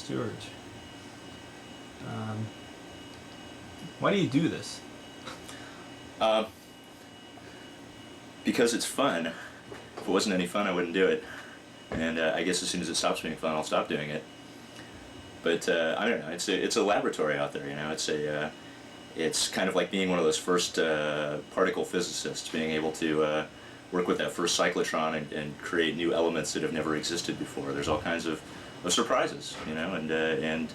Stuart. Why do you do this? Because it's fun. If it wasn't any fun, I wouldn't do it. And I guess as soon as it stops being fun, I'll stop doing it. But I don't know. It's a laboratory out there. You know, it's kind of like being one of those first particle physicists, being able to work with that first cyclotron and create new elements that have never existed before. There's all kinds of surprises, you know, and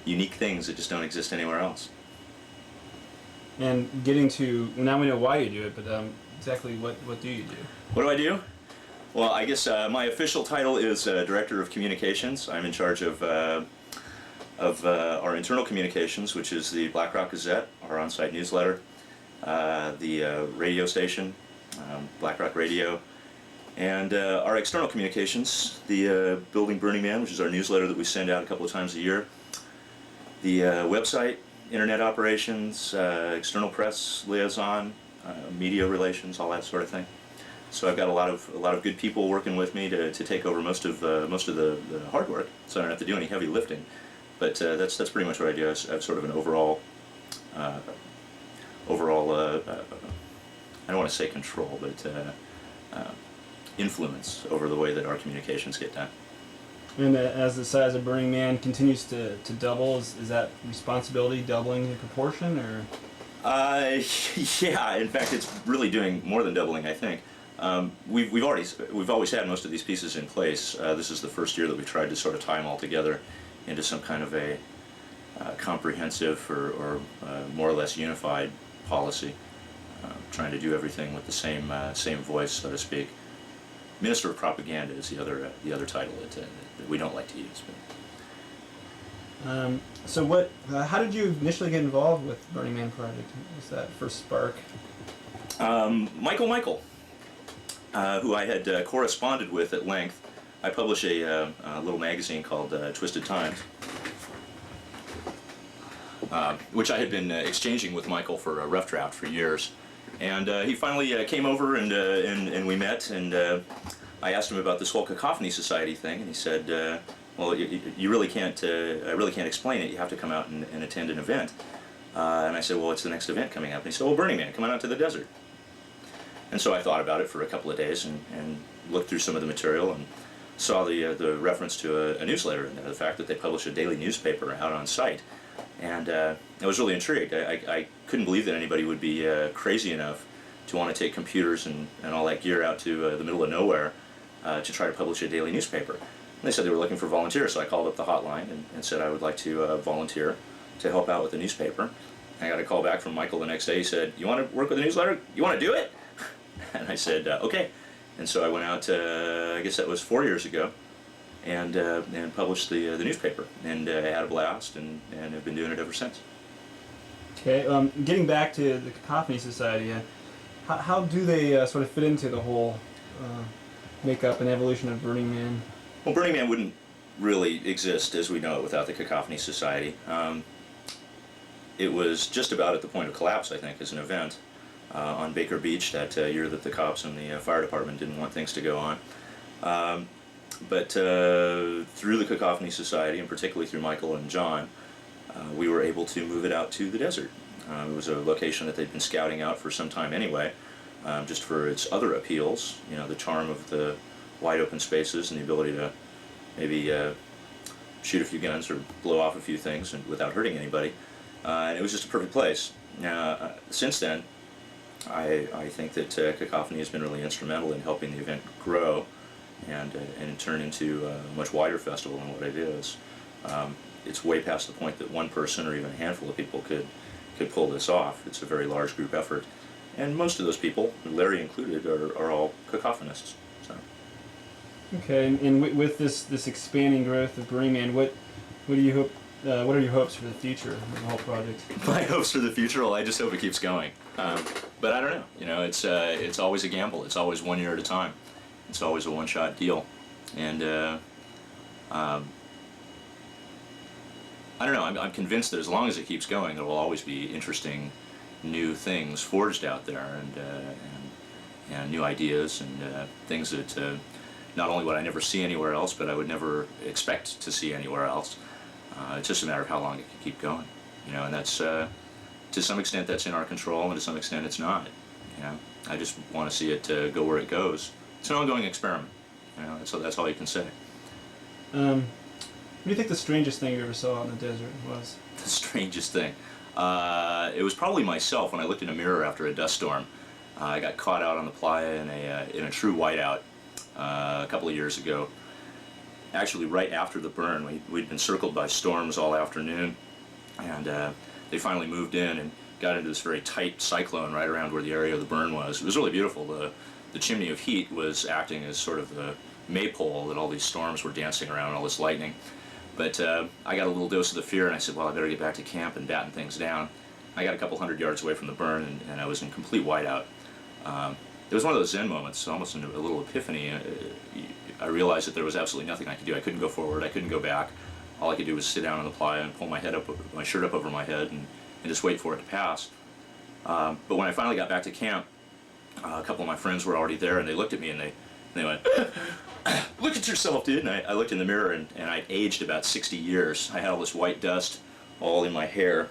unique things that just don't exist anywhere else. And getting to, now we know why you do it, but exactly what do you do? What do I do? Well, I guess my official title is Director of Communications. I'm in charge of our internal communications, which is the Black Rock Gazette, our on-site newsletter, the radio station, Black Rock Radio, and our external communications, the Building Burning Man, which is our newsletter that we send out a couple of times a year, the website, internet operations, external press liaison, media relations, all that sort of thing. So I've got a lot of good people working with me to take over most of the hard work, so I don't have to do any heavy lifting. But that's pretty much what I do. I have sort of an overall I don't want to say control, but influence over the way that our communications get done. And as the size of Burning Man continues to double, is that responsibility doubling in proportion, or? Yeah. In fact, it's really doing more than doubling, I think. We've always had most of these pieces in place. This is the first year that we've tried to sort of tie them all together into some kind of a comprehensive or more or less unified policy, trying to do everything with the same voice, so to speak. Minister of Propaganda is the other title that we don't like to use. But. So how did you initially get involved with Burning Man Project? What was that first spark? Michael, who I had corresponded with at length. I publish a little magazine called Twisted Times, which I had been exchanging with Michael for a rough draft for years. And he finally came over and we met, and I asked him about this whole Cacophony Society thing, and he said, well, you really can't, I really can't explain it. You have to come out and attend an event. And I said, well, what's the next event coming up? And he said, well, Burning Man, come on out to the desert. And so I thought about it for a couple of days and looked through some of the material and saw the reference to a newsletter in there, the fact that they publish a daily newspaper out on site. And I was really intrigued. I couldn't believe that anybody would be crazy enough to want to take computers and all that gear out to the middle of nowhere to try to publish a daily newspaper. And they said they were looking for volunteers, so I called up the hotline and said I would like to volunteer to help out with the newspaper. I got a call back from Michael the next day. He said, you want to work with a newsletter? You want to do it? And I said, okay. And so I went out, I guess that was 4 years ago, and published the newspaper, and I had a blast, and have been doing it ever since. Okay, getting back to the Cacophony Society, how do they sort of fit into the whole makeup and evolution of Burning Man? Well, Burning Man wouldn't really exist as we know it without the Cacophony Society. It was just about at the point of collapse, I think, as an event. On Baker Beach that year that the cops and the fire department didn't want things to go on. But through the Cacophony Society, and particularly through Michael and John, we were able to move it out to the desert. It was a location that they'd been scouting out for some time anyway, just for its other appeals, you know, the charm of the wide open spaces and the ability to maybe shoot a few guns or blow off a few things without hurting anybody. And it was just a perfect place. Now, since then, I think that Cacophony has been really instrumental in helping the event grow and turn into a much wider festival than what it is. It's way past the point that one person or even a handful of people could pull this off. It's a very large group effort. And most of those people, Larry included, are all cacophonists. So. Okay, and with this expanding growth of Burning Man, what do you hope? What are your hopes for the future of the whole project? My hopes for the future? Well, I just hope it keeps going. But I don't know. You know, it's always a gamble. It's always 1 year at a time. It's always a one-shot deal. And I don't know. I'm convinced that as long as it keeps going, there will always be interesting new things forged out there, and new ideas and things that not only would I never see anywhere else, but I would never expect to see anywhere else. It's just a matter of how long it can keep going, you know, and that's to some extent that's in our control, and to some extent it's not. You know, I just want to see it go where it goes. It's an ongoing experiment. You know, that's all you can say. What do you think the strangest thing you ever saw in the desert was? The strangest thing. It was probably myself when I looked in a mirror after a dust storm. I got caught out on the playa in a true whiteout a couple of years ago. Actually, right after the burn, we'd been circled by storms all afternoon, and they finally moved in and got into this very tight cyclone right around where the area of the burn was. It was really beautiful. The chimney of heat was acting as sort of the maypole that all these storms were dancing around, all this lightning. But I got a little dose of the fear, and I said, well, I better get back to camp and batten things down. I got a couple hundred yards away from the burn, and I was in complete whiteout. It was one of those Zen moments, almost a little epiphany. I realized that there was absolutely nothing I could do. I couldn't go forward, I couldn't go back. All I could do was sit down on the playa and pull my shirt up over my head and just wait for it to pass. But when I finally got back to camp, a couple of my friends were already there, and they looked at me and they went, look at yourself, dude. And I looked in the mirror, and I'd aged about 60 years. I had all this white dust all in my hair,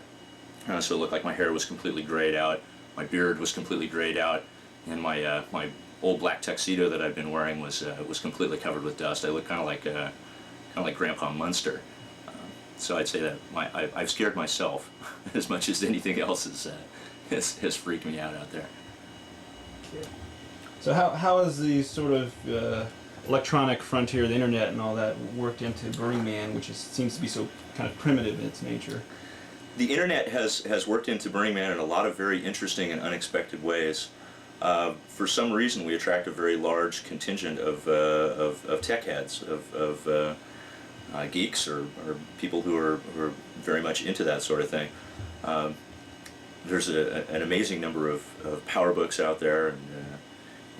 so it looked like my hair was completely grayed out. My beard was completely grayed out, and my old black tuxedo that I'd been wearing was completely covered with dust. I looked kind of like Grandpa Munster. So I'd say that I've scared myself as much as anything else has freaked me out there. Okay. So how has the sort of electronic frontier, the internet and all that, worked into Burning Man, which seems to be so kind of primitive in its nature? The internet has worked into Burning Man in a lot of very interesting and unexpected ways. For some reason, we attract a very large contingent of tech heads, of geeks or people who are very much into that sort of thing. There's an amazing number of power books out there,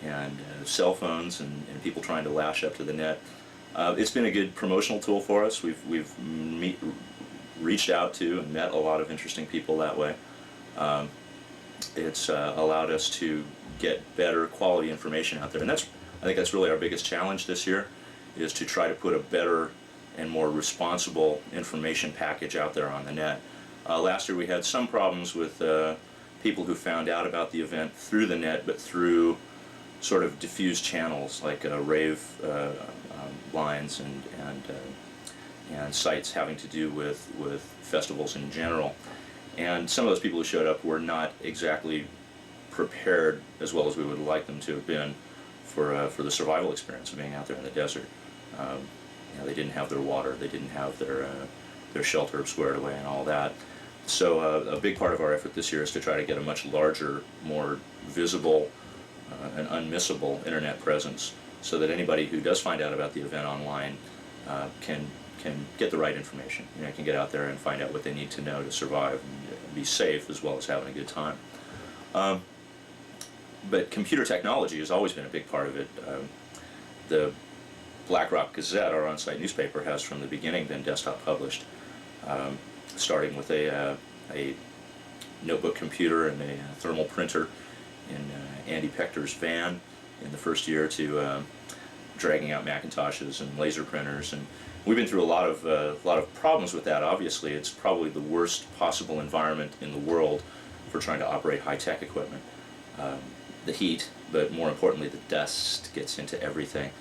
and cell phones, and people trying to lash up to the net. It's been a good promotional tool for us. We've reached out to and met a lot of interesting people that way. It's allowed us to get better quality information out there, and I think that's really our biggest challenge this year, is to try to put a better and more responsible information package out there on the net. Last year we had some problems with people who found out about the event through the net, but through sort of diffused channels like rave lines and sites having to do with festivals in general. And some of those people who showed up were not exactly prepared as well as we would like them to have been for the survival experience of being out there in the desert. You know, they didn't have their water, they didn't have their shelter squared away and all that. So a big part of our effort this year is to try to get a much larger, more visible and unmissable internet presence, so that anybody who does find out about the event online can get the right information. You know, can get out there and find out what they need to know to survive and be safe, as well as having a good time. But computer technology has always been a big part of it. The Black Rock Gazette, our on-site newspaper, has from the beginning been desktop published, starting with a notebook computer and a thermal printer in Andy Pechter's van in the first year, to dragging out Macintoshes and laser printers, and we've been through a lot of problems with that. Obviously, it's probably the worst possible environment in the world for trying to operate high-tech equipment. The heat, but more importantly, the dust gets into everything.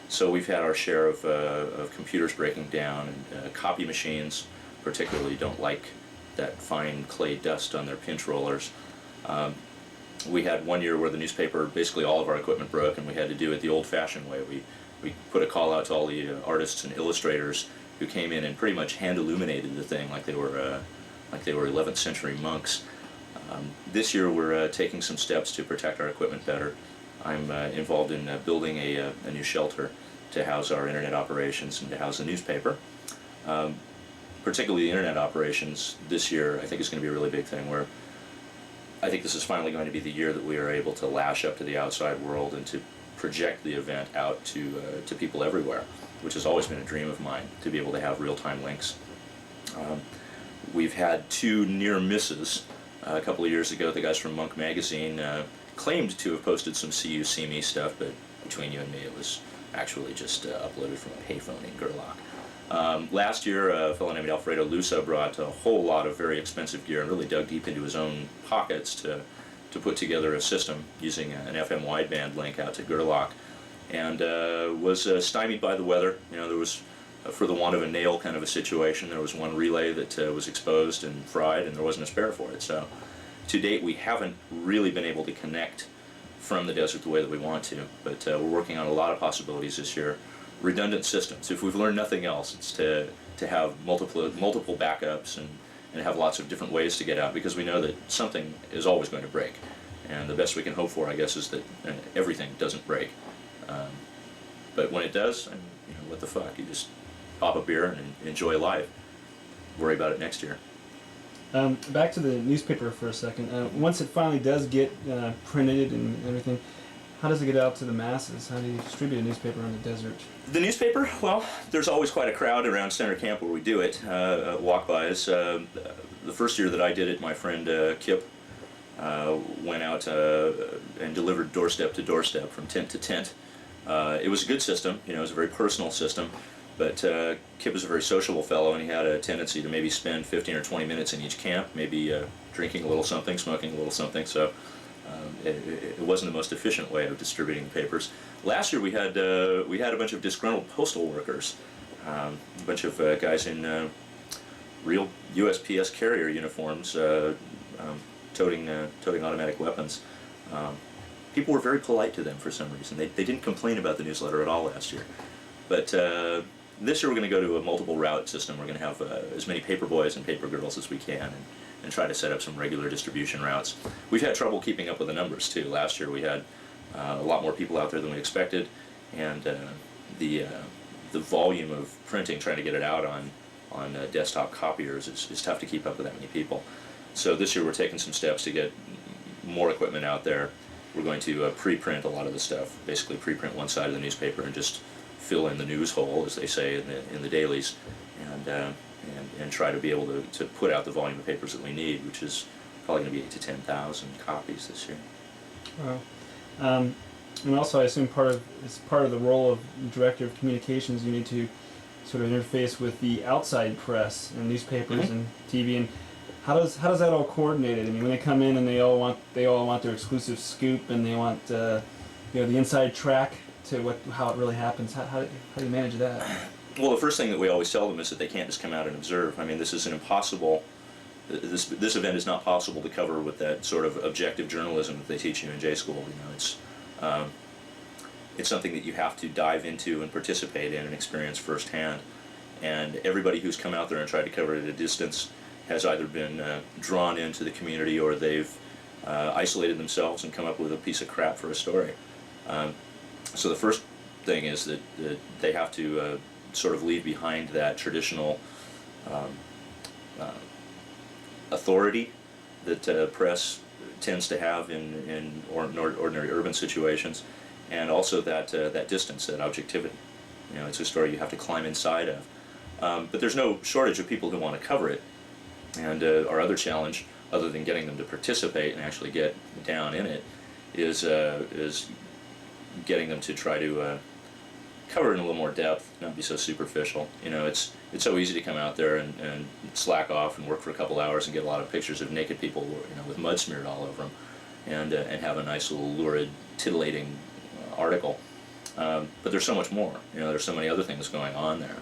So we've had our share of computers breaking down, and copy machines particularly don't like that fine clay dust on their pinch rollers. We had one year where the newspaper, basically all of our equipment broke, and we had to do it the old-fashioned way. We put a call out to all the artists and illustrators who came in and pretty much hand-illuminated the thing like they were 11th century monks. This year we're taking some steps to protect our equipment better. I'm involved in building a new shelter to house our internet operations and to house the newspaper. Particularly the internet operations this year, I think is going to be a really big thing, where I think this is finally going to be the year that we are able to lash up to the outside world and to project the event out to people everywhere, which has always been a dream of mine, to be able to have real-time links. We've had two near misses. A couple of years ago, the guys from Monk Magazine claimed to have posted some See You, See Me stuff, but between you and me, it was actually just uploaded from a payphone in Gerlach. Last year, a fellow named Alfredo Lusa brought a whole lot of very expensive gear and really dug deep into his own pockets to put together a system using an FM wideband link out to Gerlach, and was stymied by the weather. You know, there was, for the want of a nail kind of a situation, there was one relay that was exposed and fried, and there wasn't a spare for it. So, to date, we haven't really been able to connect from the desert the way that we want to, but we're working on a lot of possibilities this year. Redundant systems. If we've learned nothing else, it's to have multiple backups and have lots of different ways to get out, because we know that something is always going to break, and the best we can hope for, I guess, is that everything doesn't break. But when it does, I mean, you know, what the fuck? You just pop a beer and enjoy life. Worry about it next year. Back to the newspaper for a second. Once it finally does get printed and everything, how does it get out to the masses? How do you distribute a newspaper on the desert? The newspaper? Well, there's always quite a crowd around center camp where we do it, walk-bys. The first year that I did it, my friend Kip went out and delivered doorstep to doorstep from tent to tent. It was a good system, you know, it was a very personal system, but Kip was a very sociable fellow, and he had a tendency to maybe spend 15 or 20 minutes in each camp, maybe drinking a little something, smoking a little something, so it wasn't the most efficient way of distributing the papers. Last year we had a bunch of disgruntled postal workers, a bunch of guys in real USPS carrier uniforms, toting automatic weapons. People were very polite to them for some reason. They didn't complain about the newsletter at all last year. But this year we're going to go to a multiple route system. We're going to have as many paper boys and paper girls as we can, and try to set up some regular distribution routes. We've had trouble keeping up with the numbers too. Last year we had a lot more people out there than we expected, and the volume of printing, trying to get it out on desktop copiers, is tough to keep up with that many people. So this year we're taking some steps to get more equipment out there. We're going to pre-print a lot of the stuff, basically pre-print one side of the newspaper and just fill in the news hole, as they say in the dailies, and try to be able to put out the volume of papers that we need, which is probably going to be 8,000 to 10,000 copies this year. Wow. And also, I assume part of the role of director of communications, you need to sort of interface with the outside press and newspapers Mm-hmm. and TV. And how does that all coordinated? I mean, when they come in and they all want their exclusive scoop, and they want the inside track to how it really happens. How do you manage that? Well, the first thing that we always tell them is that they can't just come out and observe. I mean, this is an impossible. This event is not possible to cover with that sort of objective journalism that they teach you in J school. You know, it's something that you have to dive into and participate in and experience firsthand. And everybody who's come out there and tried to cover it at a distance has either been drawn into the community, or they've isolated themselves and come up with a piece of crap for a story. So the first thing is that they have to sort of leave behind that traditional authority that press tends to have in ordinary urban situations, and also that distance, that objectivity. You know, it's a story you have to climb inside of. But there's no shortage of people who want to cover it, and our other challenge, other than getting them to participate and actually get down in it, is getting them to try to cover it in a little more depth, not be so superficial. You know, it's so easy to come out there and slack off and work for a couple hours and get a lot of pictures of naked people, you know, with mud smeared all over them, and have a nice little lurid, titillating article. But there's so much more. You know, there's so many other things going on there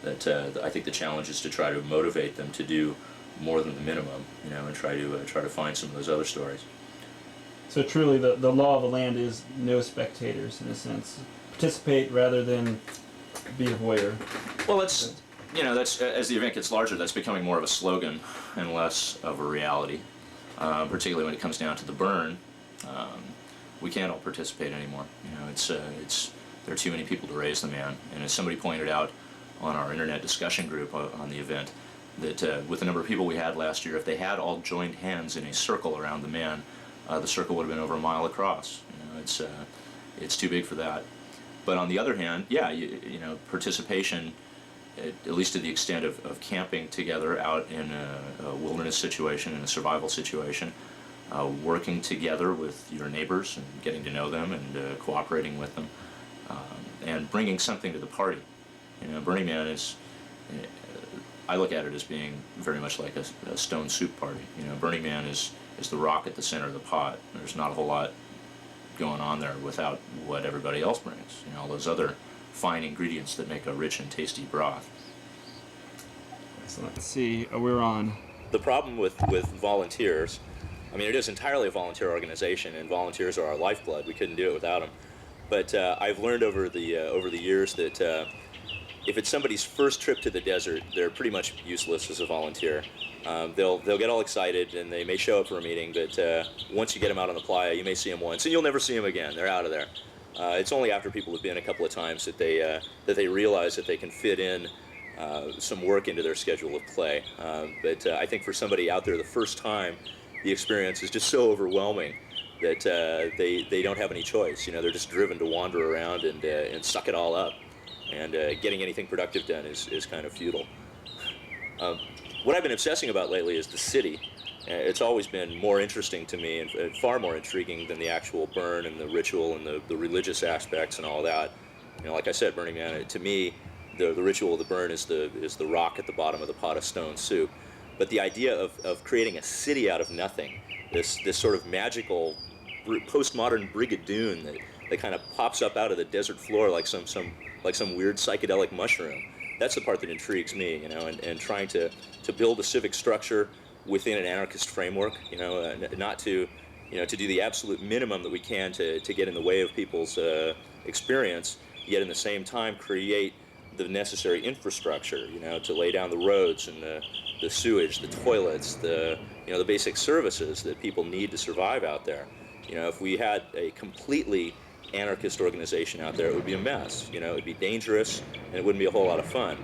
that I think the challenge is to try to motivate them to do more than the minimum. You know, and try to find some of those other stories. So truly, the law of the land is no spectators, in a sense. Participate rather than be a voyeur. Well, that's as the event gets larger, that's becoming more of a slogan and less of a reality. Particularly when it comes down to the burn, we can't all participate anymore. You know, there are too many people to raise the man. And as somebody pointed out on our internet discussion group on the event, that with the number of people we had last year, if they had all joined hands in a circle around the man, the circle would have been over a mile across. You know, it's too big for that. But on the other hand, yeah, you know, participation, at least to the extent of camping together out in a wilderness situation, in a survival situation, working together with your neighbors and getting to know them and cooperating with them, and bringing something to the party. You know, Burning Man is I look at it as being very much like a stone soup party. Burning Man is the rock at the center of the pot. There's not a whole lot going on there without what everybody else brings. All those other fine ingredients that make a rich and tasty broth. So let's see, we're on. The problem with volunteers, I mean, it is entirely a volunteer organization, and volunteers are our lifeblood. We couldn't do it without them. But I've learned over the years that if it's somebody's first trip to the desert, they're pretty much useless as a volunteer. They'll get all excited and they may show up for a meeting, but once you get them out on the playa, you may see them once and you'll never see them again. They're out of there. It's only after people have been a couple of times that they realize that they can fit in some work into their schedule of play. But I think for somebody out there the first time, the experience is just so overwhelming that they don't have any choice. They're just driven to wander around and suck it all up. And getting anything productive done is kind of futile. What I've been obsessing about lately is the city. It's always been more interesting to me and far more intriguing than the actual burn and the ritual and the religious aspects and all that. Like I said, Burning Man, to me, the ritual of the burn is the rock at the bottom of the pot of stone soup. But the idea of creating a city out of nothing, this sort of magical postmodern brigadoon that kind of pops up out of the desert floor like some weird psychedelic mushroom. That's the part that intrigues me, and trying to build a civic structure within an anarchist framework, not to do the absolute minimum that we can to get in the way of people's experience, yet in the same time create the necessary infrastructure, to lay down the roads and the sewage, the toilets, the basic services that people need to survive out there. If we had a completely anarchist organization out there, it would be a mess. It would be dangerous, and it wouldn't be a whole lot of fun.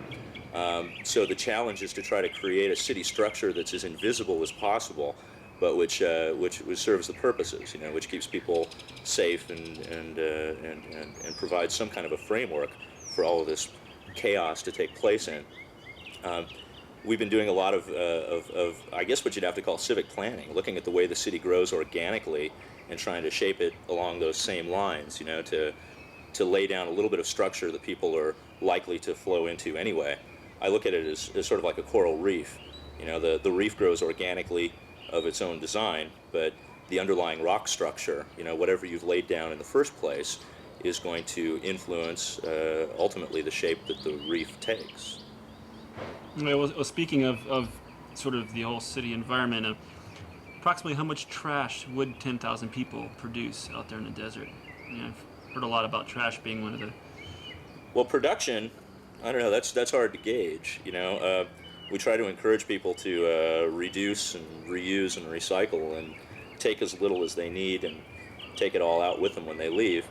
So the challenge is to try to create a city structure that's as invisible as possible, but which serves the purposes, which keeps people safe and provides some kind of a framework for all of this chaos to take place in. We've been doing a lot of I guess what you'd have to call civic planning, looking at the way the city grows organically and trying to shape it along those same lines, to lay down a little bit of structure that people are likely to flow into anyway. I look at it as sort of like a coral reef. The reef grows organically of its own design, but the underlying rock structure, whatever you've laid down in the first place, is going to influence ultimately the shape that the reef takes. Well, speaking of sort of the whole city environment, approximately how much trash would 10,000 people produce out there in the desert? I've heard a lot about trash being one of the... Well, production, I don't know, that's hard to gauge. We try to encourage people to reduce and reuse and recycle and take as little as they need and take it all out with them when they leave.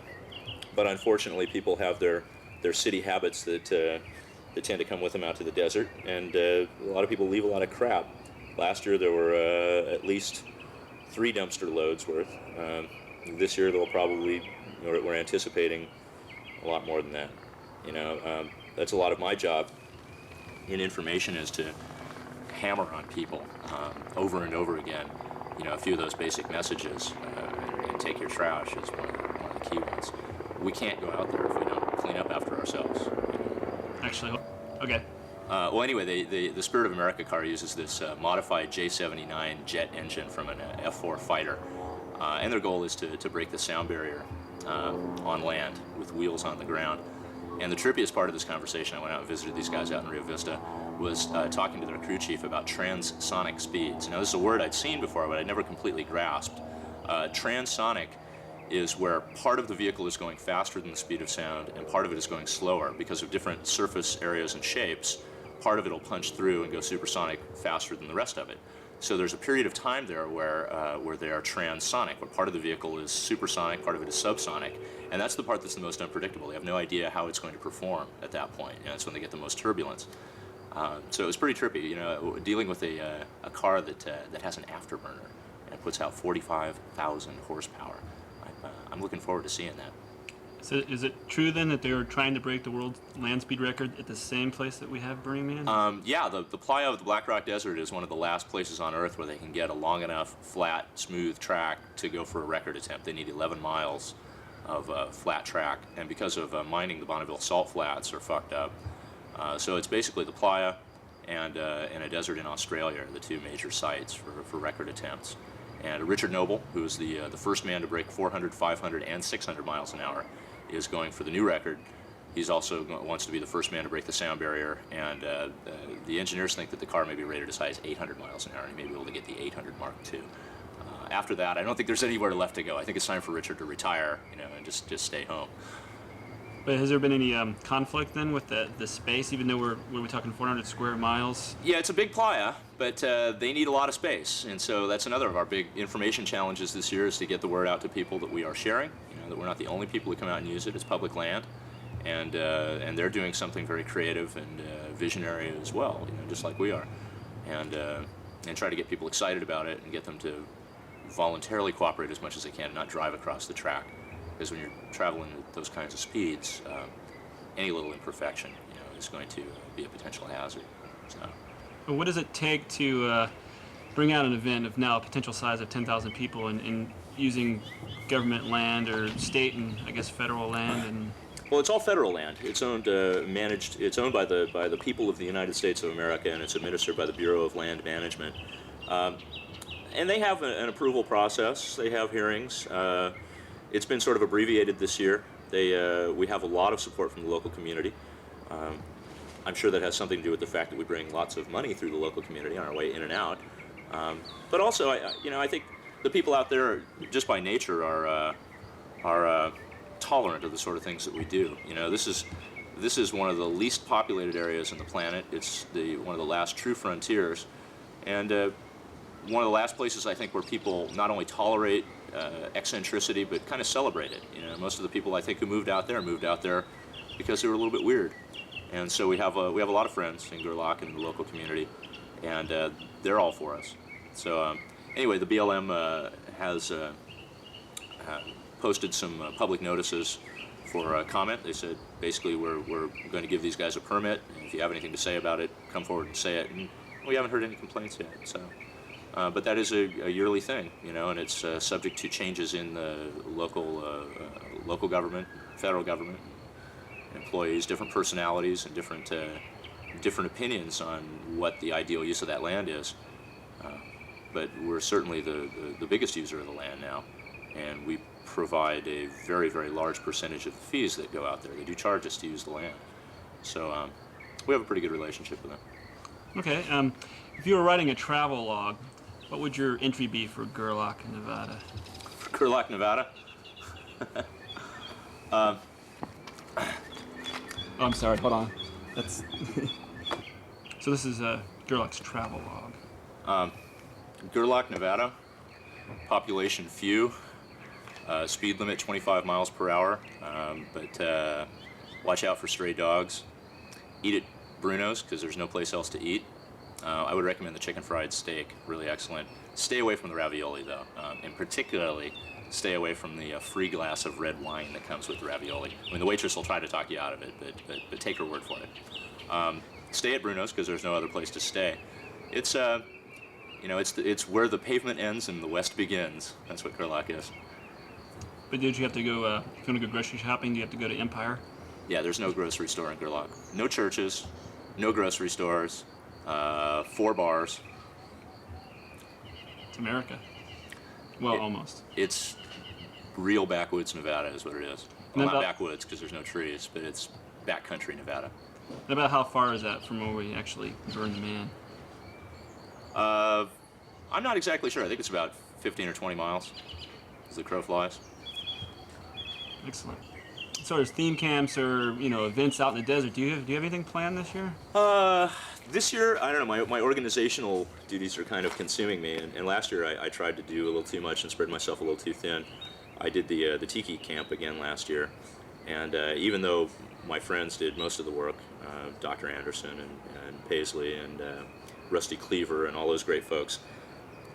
But unfortunately, people have their city habits that tend to come with them out to the desert, and a lot of people leave a lot of crap. Last year there were at least 3 dumpster loads worth. This year they'll probably, we're anticipating a lot more than that. That's a lot of my job in information, is to hammer on people over and over again. A few of those basic messages, and take your trash is one of the key ones. We can't go out there if we don't clean up after ourselves. Actually, okay. Well, anyway, the Spirit of America car uses this modified J79 jet engine from an F4 fighter, and their goal is to break the sound barrier on land with wheels on the ground. And the trippiest part of this conversation, I went out and visited these guys out in Rio Vista, was talking to their crew chief about transonic speeds. Now, this is a word I'd seen before, but I'd never completely grasped. Transonic is where part of the vehicle is going faster than the speed of sound and part of it is going slower because of different surface areas and shapes. Part of it will punch through and go supersonic faster than the rest of it. So there's a period of time there where they are transonic, where part of the vehicle is supersonic, part of it is subsonic, and that's the part that's the most unpredictable. They have no idea how it's going to perform at that point, and that's when they get the most turbulence. So it was pretty trippy, dealing with a car that has an afterburner and puts out 45,000 horsepower. I'm looking forward to seeing that. So is it true then that they were trying to break the world land speed record at the same place that we have Burning Man? Yeah, the playa of the Black Rock Desert is one of the last places on Earth where they can get a long enough, flat, smooth track to go for a record attempt. They need 11 miles of flat track, and because of mining, the Bonneville salt flats are fucked up. So it's basically the playa and a desert in Australia are the two major sites for record attempts. And Richard Noble, who is the first man to break 400, 500, and 600 miles an hour, is going for the new record. He's also wants to be the first man to break the sound barrier, and the engineers think that the car may be rated as high as 800 miles an hour, and he may be able to get the 800 mark too. After that, I don't think there's anywhere left to go. I think it's time for Richard to retire, and just stay home. But has there been any conflict then with the space, even though we're talking 400 square miles? Yeah, it's a big playa, but they need a lot of space, and so that's another of our big information challenges this year, is to get the word out to people that we are sharing, that we're not the only people who come out and use it. It's public land, and they're doing something very creative and visionary as well, just like we are, and try to get people excited about it and get them to voluntarily cooperate as much as they can and not drive across the track. Because when you're traveling at those kinds of speeds, any little imperfection, is going to be a potential hazard. So. But what does it take to bring out an event of now a potential size of 10,000 people and using government land or state and I guess federal land? And Well, it's all federal land. It's owned, managed. It's owned by the people of the United States of America, and it's administered by the Bureau of Land Management. And they have an approval process. They have hearings. It's been sort of abbreviated this year. We have a lot of support from the local community. I'm sure that has something to do with the fact that we bring lots of money through the local community on our way in and out. But also, I think the people out there, just by nature, are tolerant of the sort of things that we do. This is one of the least populated areas on the planet. It's one of the last true frontiers, and one of the last places I think where people not only tolerate eccentricity, but kind of celebrate it. Most of the people I think who moved out there because they were a little bit weird, and so we have a lot of friends in Gerlach and in the local community, and they're all for us. So anyway, the BLM has posted some public notices for comment. They said basically we're going to give these guys a permit, and if you have anything to say about it, come forward and say it. And we haven't heard any complaints yet. So. But that is a yearly thing, and it's subject to changes in the local government, federal government, employees, different personalities, and different opinions on what the ideal use of that land is. But we're certainly the biggest user of the land now, and we provide a very, very large percentage of the fees that go out there. They do charge us to use the land, so we have a pretty good relationship with them. Okay, if you were writing a travel log, what would your entry be for Gerlach, Nevada? For Gerlach, Nevada? Oh, I'm sorry, hold on. That's So this is Gerlach's travel log. Gerlach, Nevada, population few, speed limit 25 miles per hour, but watch out for stray dogs. Eat at Bruno's because there's no place else to eat. I would recommend the chicken fried steak, really excellent. Stay away from the ravioli though, and particularly stay away from the free glass of red wine that comes with the ravioli. I mean, the waitress will try to talk you out of it, but take her word for it. Stay at Bruno's because there's no other place to stay. It's it's where the pavement ends and the west begins. That's what Gerlach is. But did you have to go, if you want to go grocery shopping, do you have to go to Empire? Yeah, there's no grocery store in Gerlach. No churches, no grocery stores. 4 bars. It's America. Well, almost. It's real backwoods Nevada is what it is. Well, not backwoods because there's no trees, but it's backcountry Nevada. And about how far is that from where we actually burn the man? I'm not exactly sure. I think it's about 15 or 20 miles as the crow flies. Excellent. So there's theme camps or events out in the desert. Do you have anything planned this year? This year, I don't know. My organizational duties are kind of consuming me. And last year, I tried to do a little too much and spread myself a little too thin. I did the tiki camp again last year, and even though my friends did most of the work, Dr. Anderson and Paisley and Rusty Cleaver and all those great folks,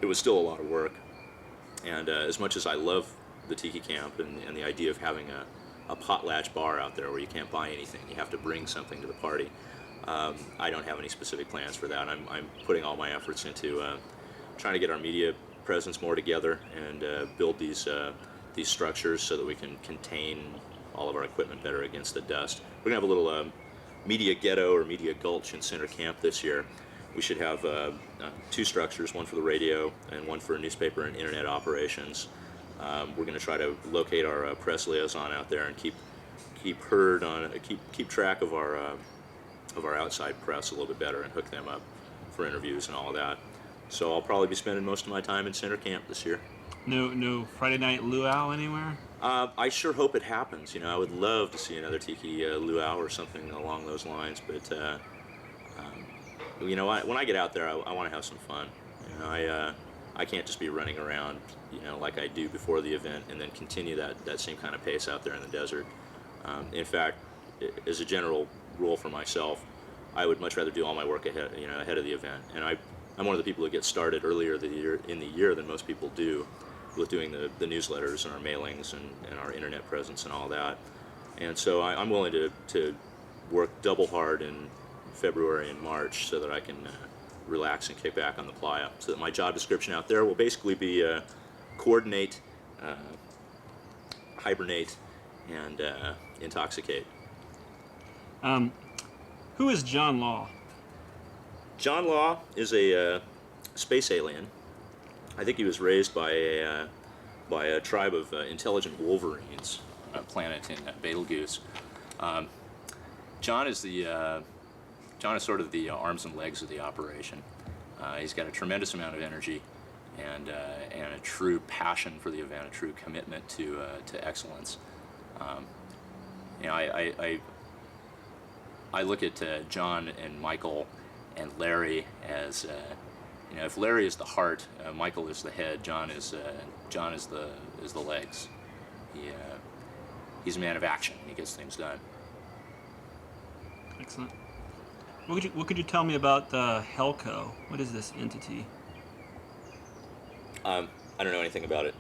it was still a lot of work. And as much as I love the tiki camp and the idea of having a potlatch bar out there where you can't buy anything, you have to bring something to the party. I don't have any specific plans for that. I'm putting all my efforts into trying to get our media presence more together and build these structures so that we can contain all of our equipment better against the dust. We're gonna have a Media Ghetto or Media Gulch in Center Camp this year. We should have 2 structures, one for the radio and one for newspaper and internet operations. We're going to try to locate our press liaison out there and keep track of our outside press a little bit better and hook them up for interviews and all of that. So I'll probably be spending most of my time in Center Camp this year. No Friday night luau anywhere? I sure hope it happens. You know, I would love to see another tiki luau or something along those lines. But you know, when I get out there, I want to have some fun. You know, I can't just be running around, you know, like I do before the event, and then continue that same kind of pace out there in the desert. In fact, as a general rule for myself, I would much rather do all my work ahead of the event. And I'm one of the people that get started earlier in the year than most people do, with doing the newsletters and our mailings and our internet presence and all that. And so I'm willing to work double hard in February and March so that I can relax and kick back on the playa. So that my job description out there will basically be coordinate, hibernate, and intoxicate. Who is John Law? John Law is a space alien. I think he was raised by a tribe of intelligent wolverines, a planet in Betelgeuse. John is sort of the arms and legs of the operation. He's got a tremendous amount of energy and a true passion for the event, a true commitment to excellence. You know, I look at John and Michael and Larry as you know, if Larry is the heart, Michael is the head, John is the legs. He's a man of action. He gets things done. Excellent. What could you tell me about HELCO? What is this entity? I don't know anything about it.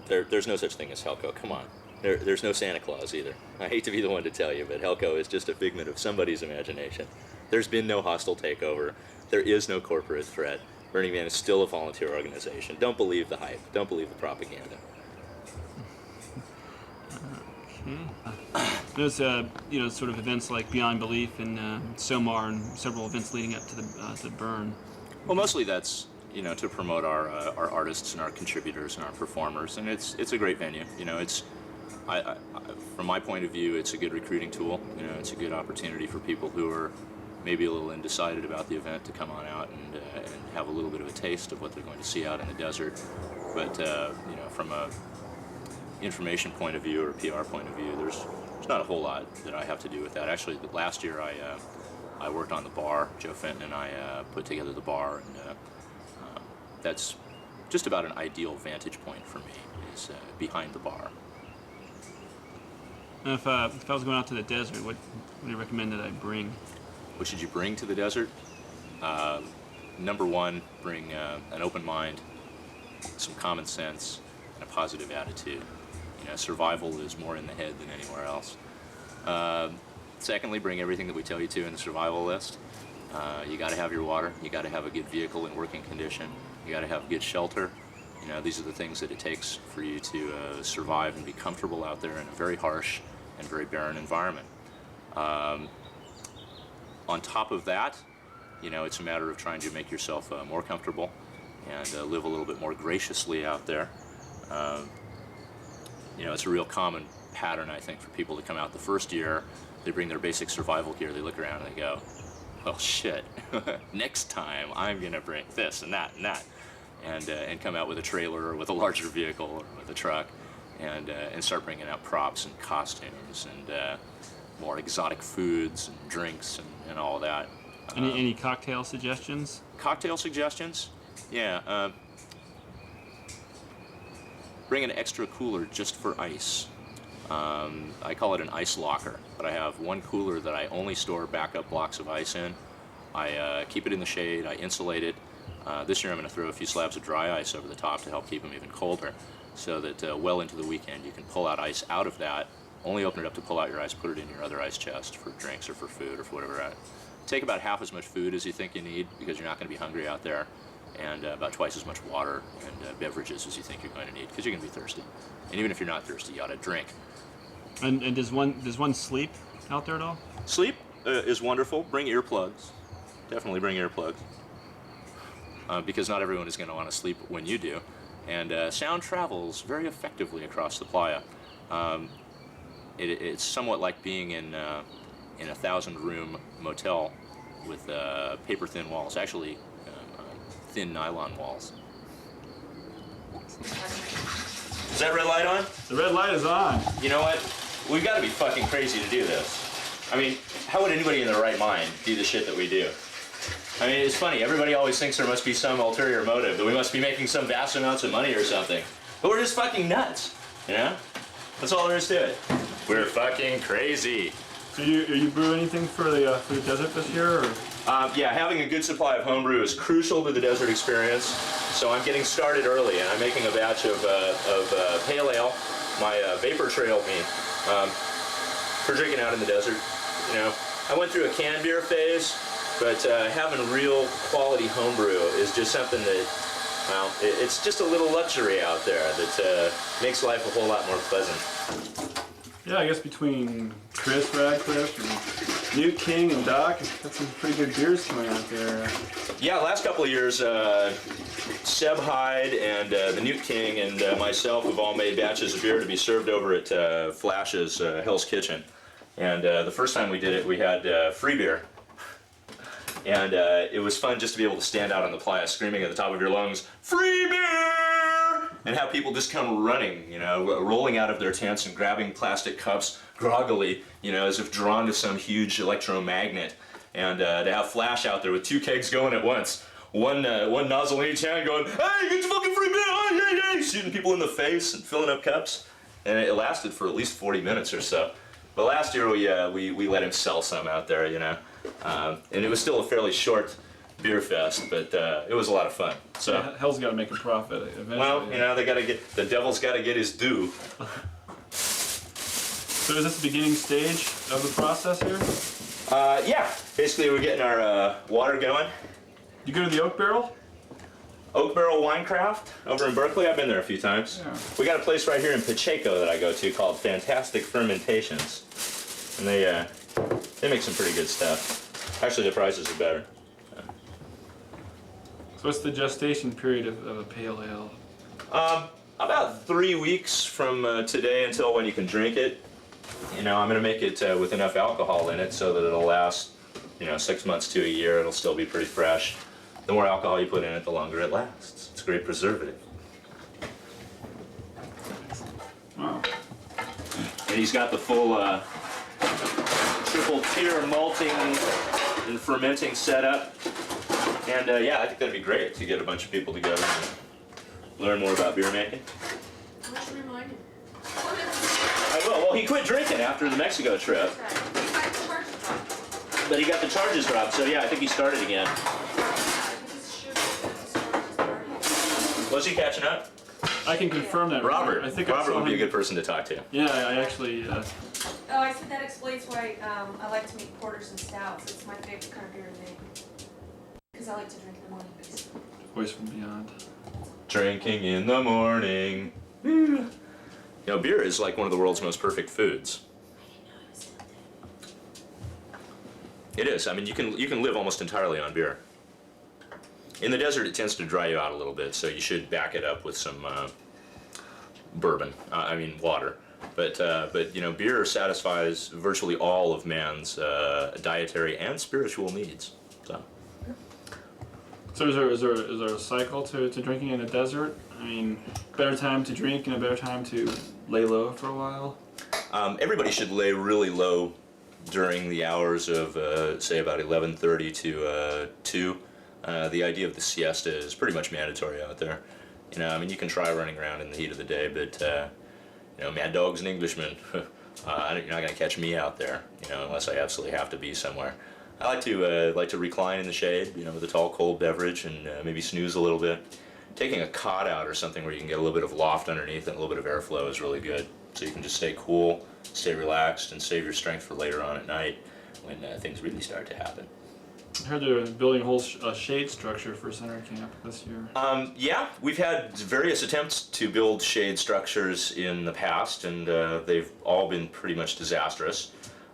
There's no such thing as HELCO. Come on. There's no Santa Claus either. I hate to be the one to tell you, but HELCO is just a figment of somebody's imagination. There's been no hostile takeover. There is no corporate threat. Burning Man is still a volunteer organization. Don't believe the hype. Don't believe the propaganda. Okay. There's you know, sort of events like Beyond Belief and SOMAR and several events leading up to the burn. Well, mostly that's, you know, to promote our artists and our contributors and our performers, and it's a great venue. You know, I from my point of view, it's a good recruiting tool. You know, it's a good opportunity for people who are maybe a little undecided about the event to come on out and have a little bit of a taste of what they're going to see out in the desert. But you know, from a information point of view or a PR point of view, there's not a whole lot that I have to do with that. Actually, last year I worked on the bar. Joe Fenton and I put together the bar, and that's just about an ideal vantage point for me, is behind the bar. And if I was going out to the desert, what do you recommend that I bring? What should you bring to the desert? Number one, bring an open mind, some common sense, and a positive attitude. You know, survival is more in the head than anywhere else. Secondly, bring everything that we tell you to in the survival list. You got to have your water. You got to have a good vehicle in working condition. You got to have good shelter. You know, these are the things that it takes for you to survive and be comfortable out there in a very harsh and very barren environment. On top of that, you know, it's a matter of trying to make yourself more comfortable and live a little bit more graciously out there. You know, it's a real common pattern, I think, for people to come out the first year. They bring their basic survival gear, they look around and they go, well, shit, next time I'm going to bring this and that and that. And come out with a trailer or with a larger vehicle or with a truck and start bringing out props and costumes and more exotic foods and drinks and all of that. Any cocktail suggestions? Cocktail suggestions? Yeah. Bring an extra cooler just for ice. I call it an ice locker, but I have one cooler that I only store backup blocks of ice in. I keep it in the shade, I insulate it. This year I'm going to throw a few slabs of dry ice over the top to help keep them even colder, so that well into the weekend you can pull out ice out of that, only open it up to pull out your ice, put it in your other ice chest for drinks or for food or for whatever. Take about half as much food as you think you need, because you're not going to be hungry out there, and about twice as much water and beverages as you think you're going to need, because you're going to be thirsty. And even if you're not thirsty, you ought to drink. And does one sleep out there at all? Sleep? is wonderful. Bring earplugs. Definitely bring earplugs. Because not everyone is going to want to sleep when you do. And sound travels very effectively across the playa. It's somewhat like being in a 1,000-room motel with paper-thin walls. Actually, thin nylon walls. Is that red light on? The red light is on. You know what? We've got to be fucking crazy to do this. I mean, how would anybody in their right mind do the shit that we do? I mean, it's funny. Everybody always thinks there must be some ulterior motive, that we must be making some vast amounts of money or something. But we're just fucking nuts, you know? That's all there is to it. We're fucking crazy. So you brew anything for the desert this year? Or? Yeah, having a good supply of homebrew is crucial to the desert experience. So I'm getting started early, and I'm making a batch of pale ale, my vapor trail me, for drinking out in the desert. You know, I went through a canned beer phase, but having real quality homebrew is just something that, well, it's just a little luxury out there that makes life a whole lot more pleasant. Yeah, I guess between Chris Radcliffe and Newt King and Doc, got some pretty good beers coming out there. Yeah, last couple of years, Seb Hyde and the Newt King and myself have all made batches of beer to be served over at Flash's Hell's Kitchen. And the first time we did it, we had free beer. And it was fun just to be able to stand out on the playa screaming at the top of your lungs, "Free beer!" and have people just come running, you know, rolling out of their tents and grabbing plastic cups groggily, you know, as if drawn to some huge electromagnet. And to have Flash out there with 2 kegs going at once. One nozzle in each hand going, "Hey, get your fucking free beer, hey, hey, hey," shooting people in the face and filling up cups. And it lasted for at least 40 minutes or so. But last year we let him sell some out there, you know. And it was still a fairly short beer fest, but it was a lot of fun. So yeah, Hell's got to make a profit eventually. well, you know, the devil's got to get his due. So is this the beginning stage of the process here? Yeah, basically we're getting our water going. You go to the Oak Barrel? Oak Barrel Winecraft over in Berkeley. I've been there a few times. Yeah. We got a place right here in Pacheco that I go to called Fantastic Fermentations, and they make some pretty good stuff. Actually, the prices are better. So what's the gestation period of a pale ale? About 3 weeks from today until when you can drink it. You know, I'm going to make it with enough alcohol in it so that it'll last, you know, 6 months to a year. It'll still be pretty fresh. The more alcohol you put in it, the longer it lasts. It's a great preservative. Wow. And he's got the full triple tier malting and fermenting setup. And yeah, I think that'd be great to get a bunch of people together and learn more about beer making. Why don't you remind him? I will. Well, he quit drinking after the Mexico trip, but he got the charges dropped. So yeah, I think he started again. Was he catching up? I can confirm that. Robert. I think Robert I saw would be a him. good person to talk to. Yeah, I actually. Oh, I said that explains why I like to make porters and stouts. It's my favorite kind of beer to make. Because I like to drink in the morning, basically. Voice from Beyond. Drinking in the morning. You know, beer is like one of the world's most perfect foods. It is. I mean, you can live almost entirely on beer. In the desert, it tends to dry you out a little bit, so you should back it up with some bourbon. I mean, water. But you know, beer satisfies virtually all of man's dietary and spiritual needs. So is there a cycle to drinking in a desert? I mean, better time to drink and a better time to lay low for a while? Everybody should lay really low during the hours of, say, about 11:30 to 2. The idea of the siesta is pretty much mandatory out there. You know, I mean, you can try running around in the heat of the day, but, you know, mad dog's an Englishman. You're not going to catch me out there, you know, unless I absolutely have to be somewhere. I like to recline in the shade, you know, with a tall, cold beverage and maybe snooze a little bit. Taking a cot out or something where you can get a little bit of loft underneath and a little bit of airflow is really good. So you can just stay cool, stay relaxed, and save your strength for later on at night when things really start to happen. I heard they're building a whole shade structure for center camp this year. Yeah, we've had various attempts to build shade structures in the past, and they've all been pretty much disastrous.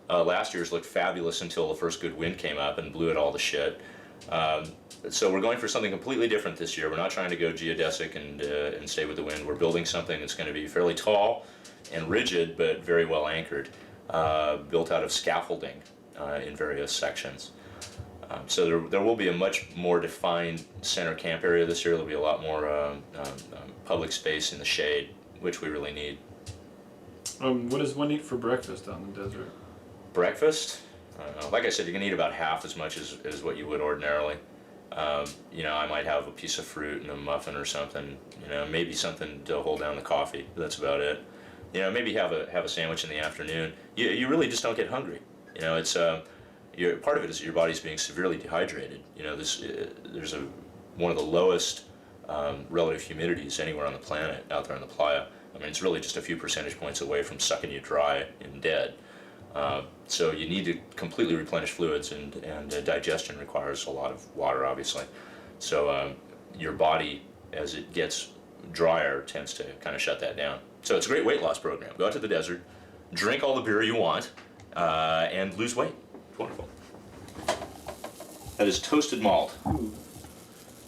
Last year's looked fabulous until the first good wind came up and blew it all to shit. So we're going for something completely different this year. We're not trying to go geodesic and stay with the wind. We're building something that's going to be fairly tall and rigid, but very well anchored, built out of scaffolding in various sections. So there will be a much more defined center camp area this year. There'll be a lot more public space in the shade, which we really need. What does one eat for breakfast out in the desert? Breakfast? Like I said, you can eat about half as much as what you would ordinarily. You know, I might have a piece of fruit and a muffin or something. You know, maybe something to hold down the coffee. But that's about it. You know, maybe have a sandwich in the afternoon. You really just don't get hungry. You know, it's part of it is that your body's being severely dehydrated. You know, there's one of the lowest relative humidities anywhere on the planet out there on the playa. I mean, it's really just a few percentage points away from sucking you dry and dead. So you need to completely replenish fluids, and digestion requires a lot of water, obviously. So your body, as it gets drier, tends to kind of shut that down. So it's a great weight loss program. Go out to the desert, drink all the beer you want, and lose weight. It's wonderful. That is toasted malt.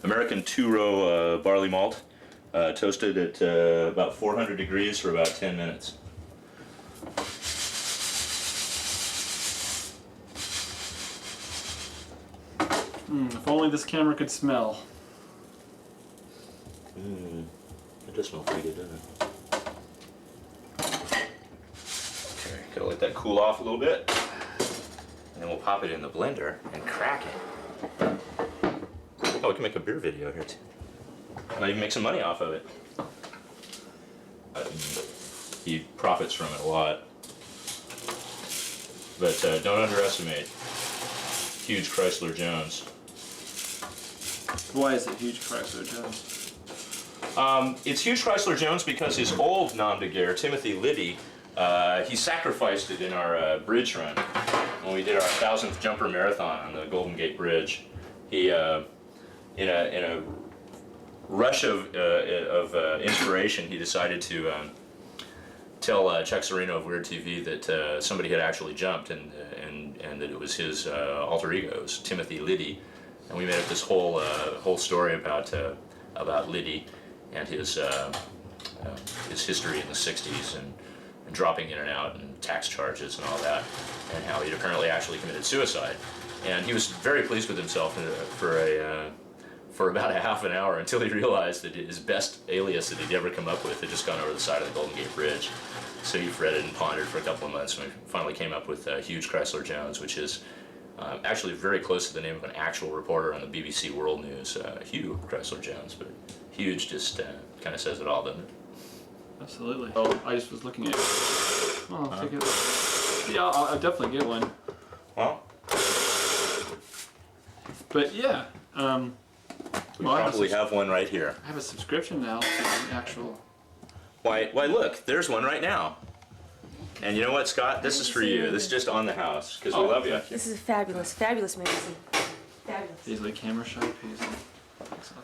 American two-row barley malt, toasted at about 400 degrees for about 10 minutes. If only this camera could smell. It does smell pretty good, doesn't it? Okay, gotta let that cool off a little bit. And then we'll pop it in the blender and crack it. Oh, we can make a beer video here too. And even make some money off of it. He profits from it a lot. But don't underestimate huge Chrysler Jones. Why is it huge Chrysler Jones? It's huge Chrysler Jones because his old nom de guerre, Timothy Liddy, he sacrificed it in our bridge run when we did our 1,000th jumper marathon on the Golden Gate Bridge. He, in a rush of inspiration, he decided to tell Chuck Serino of Weird TV that somebody had actually jumped and that it was his alter egos, Timothy Liddy. And we made up this whole story about Liddy and his history in the 60s and dropping in and out and tax charges and all that, and how he'd apparently actually committed suicide. And he was very pleased with himself for about a half an hour until he realized that his best alias that he'd ever come up with had just gone over the side of the Golden Gate Bridge. So he fretted and pondered for a couple of months, and we finally came up with Huge Chrysler Jones, which is actually very close to the name of an actual reporter on the BBC World News, Hugh Chrysler Jones, but Huge just kind of says it all, doesn't it? Absolutely. Oh, I just was looking at it. Oh, I'll take it. Yeah, I'll definitely get one. Well, but yeah, we probably have one right here. I have a subscription now to the actual. Why, look, there's one right now. And you know what, Scott? This is for you. This is just on the house, because we love you. This is a fabulous, fabulous magazine. Fabulous. Easily camera shy, easily.